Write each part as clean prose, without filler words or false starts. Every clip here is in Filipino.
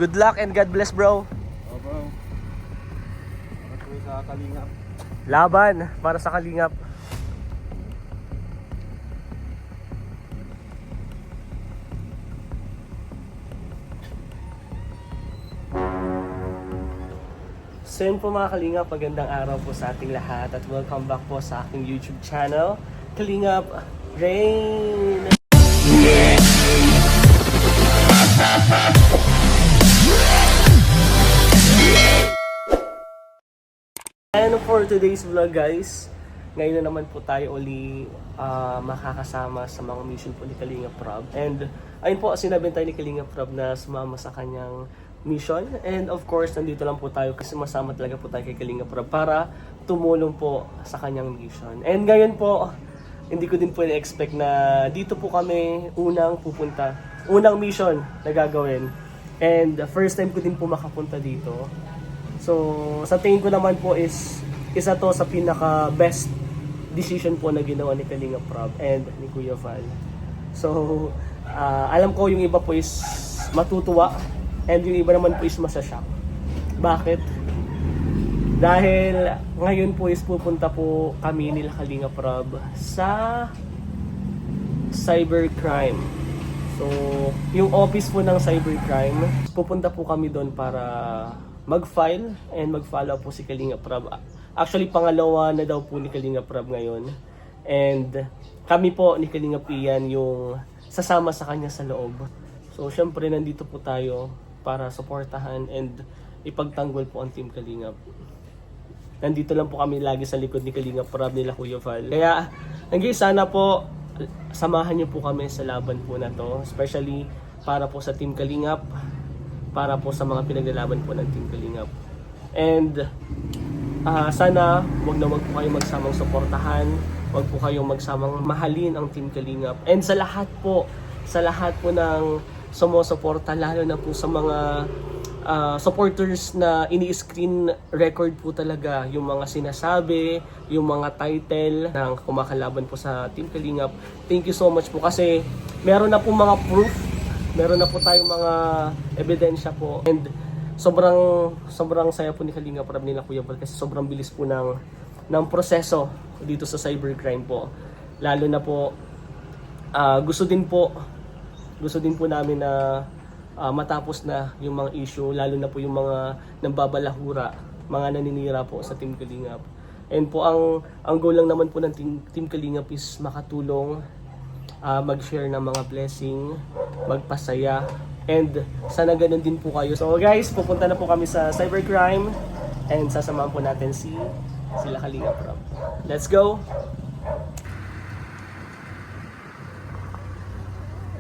Good luck and God bless, bro. Oh, bro. Para po sa Kalingap. Laban para sa Kalingap. So yun po mga Kalingap, magandang araw po sa ating lahat at welcome back po sa aking YouTube channel, Kalingap Rain! And for today's vlog guys, ngayon na naman po tayo uli makakasama sa mga mission po ni Kalingap Rob. And ayun po, sinabi tayo ni Kalingap Rob na sumama sa kanyang mission. And of course, nandito lang po tayo kasi masama talaga po tayo kay Kalingap Rob para tumulong po sa kanyang mission. And ngayon po, hindi ko din po na-expect na dito po kami unang pupunta. Unang mission na gagawin. And first time ko din po makapunta dito. So, sa tingin ko naman po is isa to sa pinaka best decision po na ginawa ni Kalingap Rob and ni Kuya Val. So, alam ko yung iba po is matutuwa and yung iba naman po is masashock. Bakit? Dahil ngayon po is pupunta po kami nila Kalingap Rob sa cybercrime. So, yung office po ng cybercrime, pupunta po kami doon para mag-file and mag-follow po si Kalingap Rob. Actually, pangalawa na daw po ni Kalingap Rob ngayon. And kami po ni Kalingap Ian yung sasama sa kanya sa loob. So, syempre, nandito po tayo para suportahan and ipagtanggol po ang Team Kalingap. Nandito lang po kami lagi sa likod ni Kalingap Rob nila Kuya Val. Kaya, sana po samahan niyo po kami sa laban po na to. Especially para po sa Team Kalingap, para po sa mga pinaglalaban po ng Team Kalingap. And sana wag po kayong magsamang suportahan, wag po kayong magsamang mahalin ang Team Kalingap. And sa lahat po ng sumusuporta, lalo na po sa mga supporters na ini-screen record po talaga yung mga sinasabi, yung mga title ng kumakalaban po sa Team Kalingap. Thank you so much po kasi meron na po mga proof, meron na po tayong mga ebidensya po. And sobrang saya po ni Kalingap Rob nila Kuya Val kasi sobrang bilis po ng proseso dito sa cybercrime po. Lalo na po gusto din po namin na matapos na yung mga issue, lalo na po yung mga nambabalahura, mga naninira po sa Team Kalingap. And po ang goal lang naman po ng Team Kalingap is makatulong, mag-share ng mga blessing, magpasaya, and sana ganun din po kayo. So guys, pupunta na po kami sa cybercrime and sasamahan po natin sila Kalingap Rob. Let's go!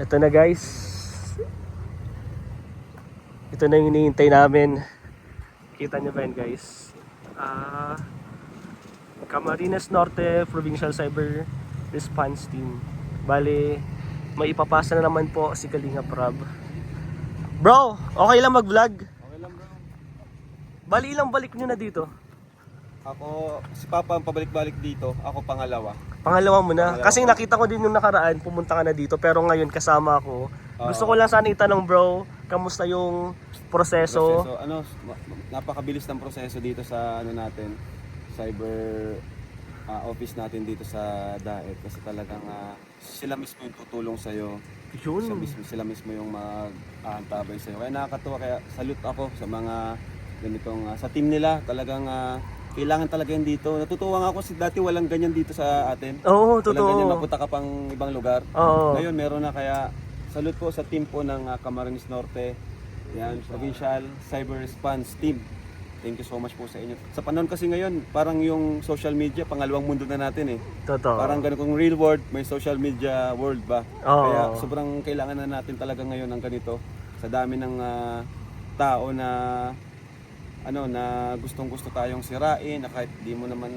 Ito na guys. Ito na yung hinihintay namin. Kita nyo ba yun guys? Camarines Norte Provincial Cyber Response Team. Bale, may ipapasa na naman po si Kalingap Rob. Bro, okay lang mag-vlog? Okay lang, bro. Bali, ilang balik nyo na dito? Ako, si Papa ang pabalik-balik dito. Ako pangalawa. Pangalawa mo na. Pangalawa. Kasi nakita ko din yung nakaraan, pumunta ka na dito. Pero ngayon kasama ako. Gusto ko lang sana itanong bro, kamusta yung proseso? Napakabilis ng proseso dito sa natin, cyber office natin dito sa DAET. Kasi talagang sila mismo yung tutulong sa'yo. Yun. Sila mismo yung mag-aantabay sa'yo. Kaya nakakatuwa, kaya salute ako sa mga ganitong, sa team nila. Talagang kailangan talaga yun dito. Natutuwa nga ako kasi dati walang ganyan dito sa atin. Oo, totoo. Walang ganyan, mapunta ka pang ibang lugar. Oo. Ngayon meron na, kaya salute po sa team po ng Camarines Norte. Yan, Provincial Cyber Response Team. Thank you so much po sa inyo. Sa panahon kasi ngayon, parang yung social media, pangalawang mundo na natin eh. Totoo. Parang ganun kung real world, may social media world ba? Oo. Kaya sobrang kailangan na natin talaga ngayon ng ganito. Sa dami ng tao na na gustong-gusto tayong sirain, na kahit di mo naman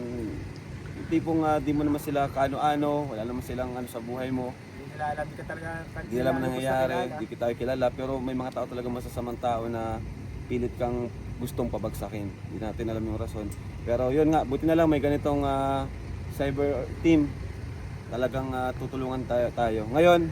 sila kaano-ano, wala naman silang sa buhay mo. Hindi nila alam nangyayari, di kita kilala, pero may mga tao talaga masasamang tao na pilit kang gustong pabagsakin. Hindi natin alam yung rason. Pero yun nga, buti na lang may ganitong cyber team. Talagang tutulungan tayo. Ngayon,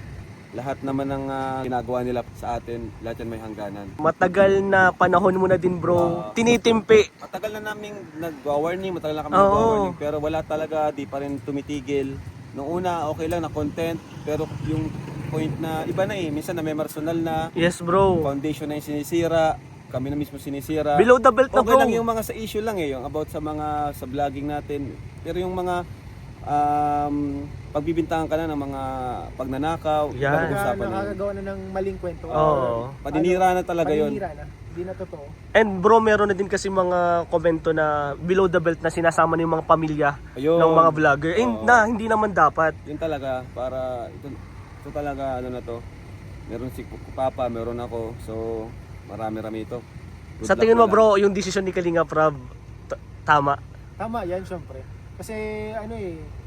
lahat naman ng ginagawa nila sa atin, lahat yan may hangganan. Matagal na panahon mo na din bro, tinitimpi. Matagal na naming nag-warning, matagal na kami Oo. nag-warning, pero wala talaga, di pa rin tumitigil. Noong una, okay lang na content, pero yung point na iba na minsan na may personal na, Yes bro. foundation na yung sinisira, kami na mismo sinisira. Below the belt na Okay bro. lang yung mga sa issue lang yung about sa mga sa vlogging natin. Pero yung mga pagbibintangan ka na ng mga pagnanakaw, Yan. usapan na yun. Nakakagawa na ng maling kwento. Oo. Paninira na talaga yun. Paninira na. Hindi na totoo. And bro, meron na din kasi mga komento na below the belt na sinasama na yung mga pamilya Ayun. ng mga vlogger. Eh, Oo. na, hindi naman dapat. Yun talaga, para ito talaga ano na to. Meron si Papa, meron ako. So, marami-rami ito. Good Sa luck tingin mo na lang. bro, yung decision ni Kalinga Prab, tama? Tama yan, syempre. Kasi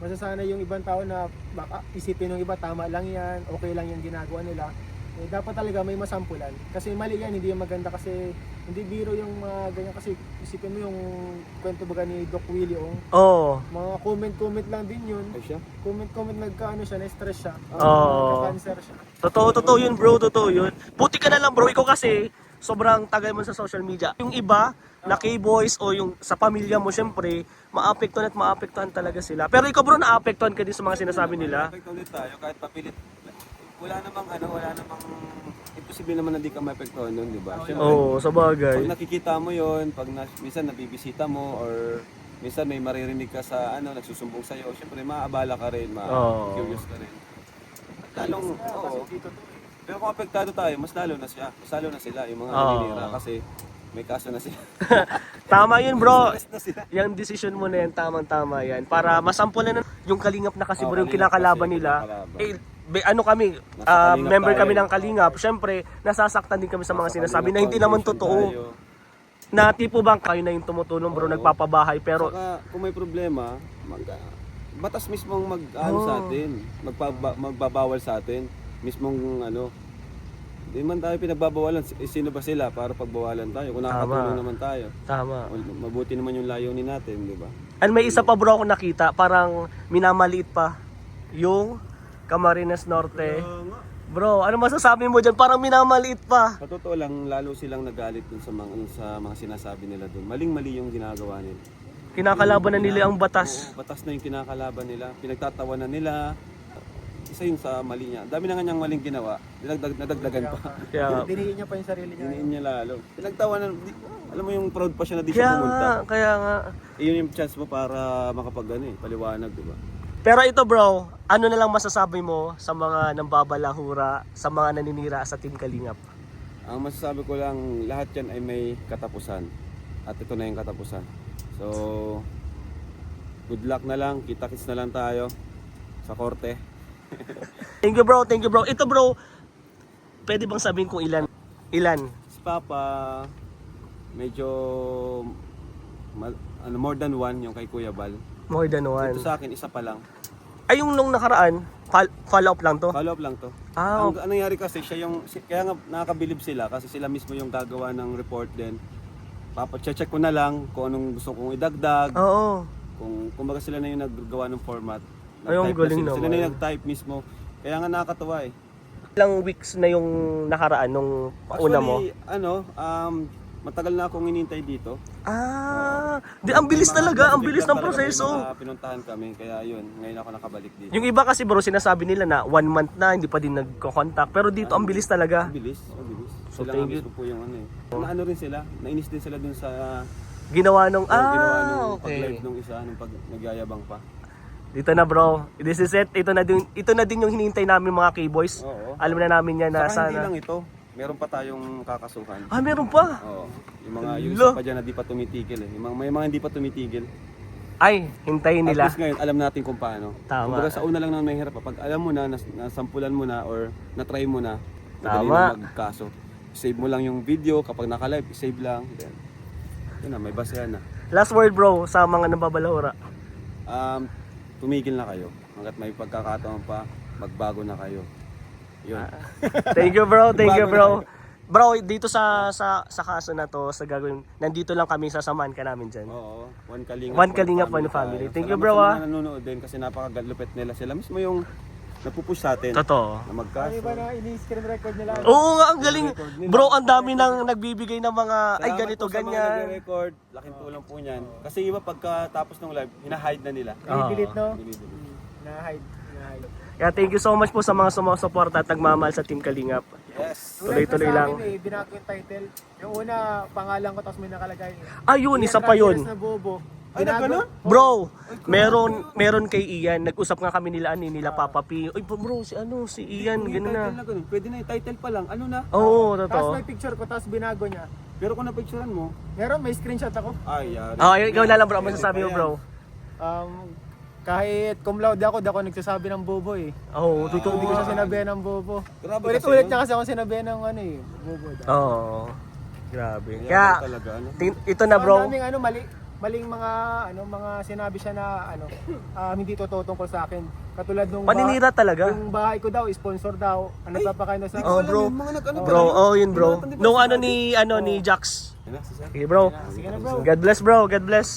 masasanay yung ibang tao na baka isipin ng iba, tama lang yan, okay lang yung ginagawa nila. Eh, dapat talaga may masampulan. Kasi mali yan, hindi yung maganda kasi hindi biro yung mga ganyan. Kasi isipin mo yung kwento baga ni Doc Willie, Oo. mga comment lang din yun. Ay siya? Comment nagkaano siya, na-stress siya. Oo. Nagka-cancer siya. Totoo yun bro, totoo yun. Buti ka na lang bro, ikaw kasi sobrang tagal mo sa social media. Yung iba, na K-boys o yung sa pamilya mo, syempre, maapektuhan talaga sila. Pero ikaw bro, naapektuhan ka din sa mga sinasabi nila. Apekto ulit tayo kahit papilit. Wala namang imposible naman na di ka maapektuhan nun, di ba? Siyempre, Oo, sa bagay. pag nakikita mo yon, pag minsan nabibisita mo or minsan may maririnig ka sa nagsusumbong sa iyo, syempre maaabala ka rin, Oo. curious ka rin. Lalong pero kung apektado tayo, mas lalo na sila, yung mga Oo. naninira kasi may kaso na sila. Tama yun bro. Stress na sila. Yung decision mo na yan, tamang-tama yan. Para masampulan na yung Kalingap na kasi Oo, bro, yung Kalingap kinakalaban kasi, nila. kinakalaban. Ano kami, Nasa Kalingap member tayo. kami ng Kalingap. Syempre, nasasaktan din kami sa mga sinasabi na hindi naman Foundation totoo. tayo. Na tipo bang kayo na yung tumutulong bro, Oo. nagpapabahay. Pero Saka kung may problema, batas mismong Oo. sa atin, magbabawal sa atin, mismong di man tayo pinagbabawalan, sino ba sila para pagbawalan tayo? Kung nakakatulong naman tayo, tama. mabuti naman yung layunin natin, di ba? And may isa pa bro ako nakita, parang minamaliit pa yung Camarines Norte. Bro, ano masasabi mo dyan? Parang minamaliit pa. Sa totoo lang, lalo silang nagalit dun sa mga sinasabi nila dun. Maling-mali yung ginagawa nila. Kinakalaban na nila ang batas. Oo, batas na yung kinakalaban nila, pinagtatawanan nila. Isa yun sa mali niya. Dami na nga niyang maling ginawa, nadagdagan pa. Kaya, Diniin niya pa yung sarili niya. Diniin niya lalo. Pinagtawanan, alam mo yung proud pa siya na di siya pumunta. kaya nga. Iyon yung chance mo para paliwanag, di ba? Pero ito bro, ano na lang masasabi mo sa mga nambabalahura, sa mga naninira sa Team Kalingap? Ang masasabi ko lang, lahat yan ay may katapusan. At ito na yung katapusan. So, good luck na lang, kita-kits na lang tayo sa korte. Thank you bro, thank you bro. Ito bro, pwede bang sabihin kung ilan? Ilan? Si Papa, medyo more than one yung kay Kuya Bal. More than one. Ito sa akin, isa pa lang. Ay yung nung nakaraan, follow up lang to? Follow up lang to. Ah, Ang nangyari kasi kaya nga nakakabilib sila kasi sila mismo yung gagawa ng report din. Check ko na lang kung anong gusto kong idagdag. oo. Kung kumbaga sila na yung naggawa ng format. Ay, ang Nag-type na galing sila. Sila na naman. yung nag-type mismo. Kaya nga nakakatuwa eh. Ilang weeks na yung nakaraan nung una mo? Matagal na akong inintay dito. Di ang bilis May mga talaga, ang bigla bilis ng talaga, proseso. May mga pinuntahan kami, kaya yun, ngayon ako nakabalik dito. Yung iba kasi bro, sinasabi nila na 1 month na, hindi pa din nagko-contact. Pero dito, ang bilis talaga. Ang bilis, ang bilis. So, Sila thank nga you. mismo po yung Naano rin sila, nainis din sila dun sa Ginawa nung, ginawa nung okay. pag-live nung isa, nung pag nagyayabang pa. Dito na bro, this is it. Ito na din yung hinihintay namin mga K-boys. Oo. Alam na namin yan na Saka hindi sana. lang ito, meron pa tayong kakasuhan. Meron pa. Oo. Yung yung Hala. isa pa dyan na di pa tumitigil eh. May mga hindi pa tumitigil. Ay, hintayin At nila. least ngayon, alam natin kung paano. Tama. Kumbaga sa una lang naman may hirap. Pag alam mo na, nasampulan mo na, or na-try mo na, madali Tama. na magkaso. Save mo lang yung video, kapag naka-live, save lang. Then, yun na, may basehan na. Last word bro sa mga nababalahura. Tumigil na kayo. Hanggat may pagkakataon pa, magbago na kayo. Yun. Thank you bro, thank you Bago na bro. Bro, dito sa kaso na to, sa gagawin, nandito lang kami, sasamahan ka namin dyan. Oo, One Kalingap, One Kalingap, One Family. tayo. Thank you, Salamat bro, sa ah. mga nanonood din kasi napakalupit nila. Sila mismo yung nagpupush sa atin Totoo. na Ano magkaso. ba na ini-screen record nila? Oo nga, ang galing. Record nila. Bro, ang dami nang nagbibigay ng mga, ay Salamat ganito, po sa mga ganyan. nagre-record, laking tulong po niyan. Kasi iba pagkatapos ng live, hina-hide na nila. I-delete, no? Dili-dili. Na-hide. Na-hide. Kaya thank you so much po sa mga sumusuporta at nagmamahal sa Team Kalingap. Yes. Tuloy-tuloy Yung live lang. na sa akin, binago yung title. Yung una, pangalan ko, tapos may nakalagay. Ayun, isa pa yun. Na bobo. Ay, nagganon? Bro, meron kay Ian, nag-usap nga kami nila Papa P. Uy bro, si Ian, ganun na. Pwede na yung title pa lang. Ano na? Oo, Tapos totoo. may picture ko, tapos binago niya. Pero kung napicturean mo, Meron, may screenshot ako. ay, yari. Ah, ikaw na lang bro, ang masasabi mo bro. Kahit cum laude ako, di ako nagsasabi ng bobo eh. Oo, Hindi totoo. ko siya sinabihan ng bobo. Grabe Ulit-ulit kasi, niya kasi ako sinabihan ng ano eh, bobo. Oo. Grabe. Kaya Kaya, talaga, ano? ito na bro. Ang daming maling mga sinabi siya na hindi totoo tungkol sa akin. Katulad nung Paninira talaga. yung bahay ko daw, sponsor daw. Ano papakain daw sa Oh Alam bro. yung mga nag-ano Bro, talaga. oh yun bro. Di ba, Nung di ba, ni Jax. Yan na, si Sir. Okay bro. Sige na bro. God bless bro, God bless.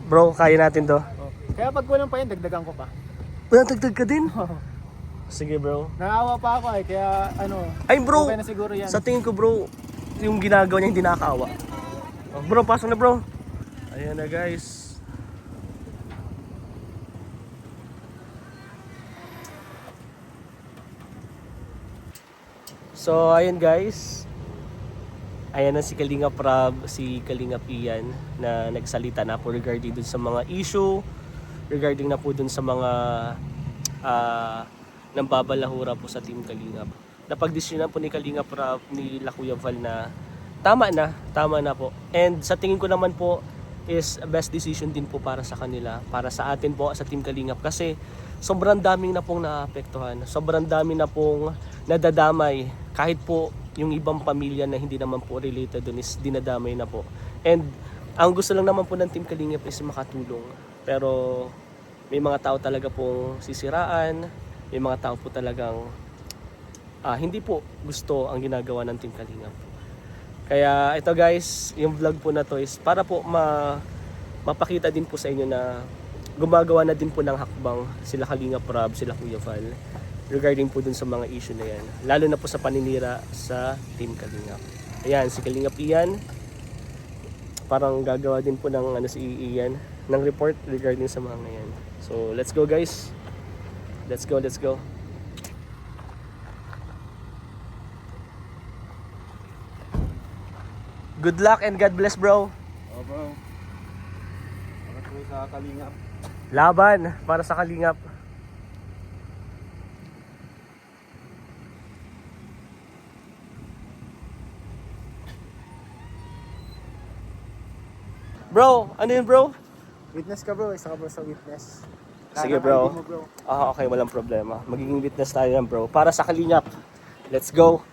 Bro, kaya natin to. Kaya pag kulang pa yan, dagdagan ko pa. Natagdag ka din? Sige bro. Naawa pa ako eh, kaya Ay bro, okay na siguro yan. sa tingin ko bro, yung ginagawa niya hindi nakakaawa. Oh, bro, pasok na bro. Ayan na guys. So, ayun guys. Ayan na si Kalingap Rab, si Kalingap Ian na nagsalita na po regarding dun sa mga issue, regarding na po dun sa mga nambabalahura po sa Team Kalingap. Napagdesisyonan po ni Kalingap Rab ni La Kuya Val na tama na po. And sa tingin ko naman po is best decision din po para sa kanila, para sa atin po sa Team Kalingap kasi sobrang daming na pong naapektuhan, sobrang dami na pong nadadamay, kahit po yung ibang pamilya na hindi naman po related dun is dinadamay na po. And ang gusto lang naman po ng Team Kalingap is makatulong, pero may mga tao talaga pong sisiraan, may mga tao po talagang hindi po gusto ang ginagawa ng Team Kalingap. Kaya ito guys, yung vlog po na to is para po mapakita din po sa inyo na gumagawa na din po ng hakbang sila Kalingap Rab, sila Kuya Val regarding po dun sa mga issue na yan. Lalo na po sa paninira sa Team Kalingap. Ayan, si Kalingap Ian, parang gagawa din po ng si Ian ng report regarding sa mga yan. So let's go guys. Let's go. Good luck and God bless bro. Oh, bro. Para po sa Kalingap. Laban para sa Kalingap. Bro, ano yun bro? Witness ka bro, isa ka bro sa witness. Sige bro. Okay, walang problema. Magiging witness tayo yan bro. Para sa Kalingap. Let's go.